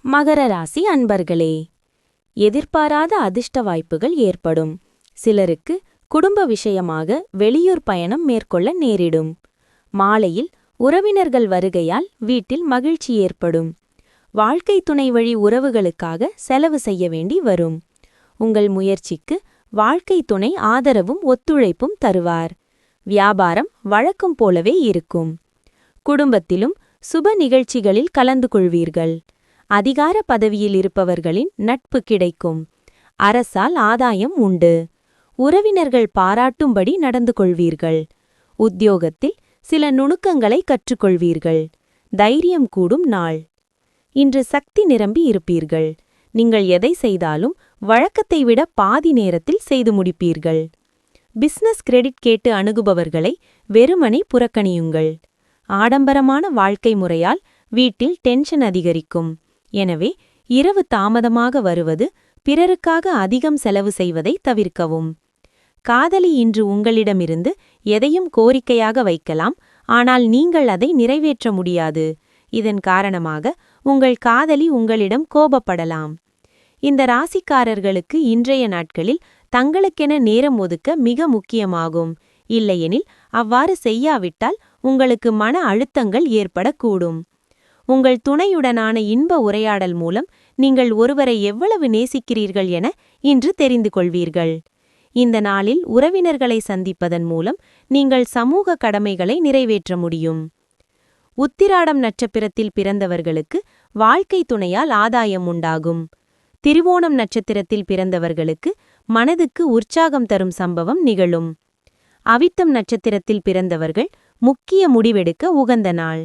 மகர ராசி அன்பர்களே, எதிர்பாராத அதிர்ஷ்ட வாய்ப்புகள் ஏற்படும். சிலருக்கு குடும்ப விஷயமாக வெளியூர் பயணம் மேற்கொள்ள நேரிடும். மாலையில் உறவினர்கள் வருகையால் வீட்டில் மகிழ்ச்சி ஏற்படும். வாழ்க்கை துணை வழி உறவுகளுக்காக செலவு செய்ய வேண்டி வரும். உங்கள் முயற்சிக்கு வாழ்க்கை துணை ஆதரவும் ஒத்துழைப்பும் தருவார். வியாபாரம் வழக்கம் போலவே இருக்கும். குடும்பத்திலும் சுப நிகழ்ச்சிகளில் கலந்து கொள்வீர்கள். அதிகார பதவியில் இருப்பவர்களின் நட்பு கிடைக்கும். அரசால் ஆதாயம் உண்டு. உறவினர்கள் பாராட்டும்படி நடந்து கொள்வீர்கள். உத்தியோகத்தில் சில நுணுக்கங்களை கற்றுக்கொள்வீர்கள். தைரியம் கூடும் நாள். இன்று சக்தி நிரம்பி இருப்பீர்கள். நீங்கள் எதை செய்தாலும் வழக்கத்தை விட பாதி நேரத்தில் செய்து முடிப்பீர்கள். பிசினஸ் கிரெடிட் கேட்டு அணுகுபவர்களை வெறுமனே புறக்கணியுங்கள். ஆடம்பரமான வாழ்க்கை முறையால் வீட்டில் டென்ஷன் அதிகரிக்கும். எனவே இரவு தாமதமாக வருவது, பிறருக்காக அதிகம் செலவு செய்வதை தவிர்க்கவும். காதலி இன்று உங்களிடமிருந்து எதையும் கோரிக்கையாக வைக்கலாம், ஆனால் நீங்கள் அதை நிறைவேற்ற முடியாது. இதன் காரணமாக உங்கள் காதலி உங்களிடம் கோபப்படலாம். இந்த ராசிக்காரர்களுக்கு இன்றைய நாட்களில் தங்களுக்கென நேரம் ஒதுக்க மிக முக்கியமாகும். இல்லையெனில் அவ்வாறு செய்யாவிட்டால் உங்களுக்கு மன அழுத்தங்கள் ஏற்படக்கூடும். உங்கள் துணையுடனான இன்ப உரையாடல் மூலம் நீங்கள் ஒருவரை எவ்வளவு நேசிக்கிறீர்கள் என இன்று தெரிந்து கொள்வீர்கள். இந்த நாளில் உறவினர்களை சந்திப்பதன் மூலம் நீங்கள் சமூக கடமைகளை நிறைவேற்ற முடியும். உத்திராடம் நட்சத்திரத்தில் பிறந்தவர்களுக்கு வாழ்க்கை துணையால் ஆதாயம் உண்டாகும். திருவோணம் நட்சத்திரத்தில் பிறந்தவர்களுக்கு மனதுக்கு உற்சாகம் தரும் சம்பவம் நிகழும். அவிட்டம் நட்சத்திரத்தில் பிறந்தவர்கள் முக்கிய முடிவெடுக்க உகந்த நாள்.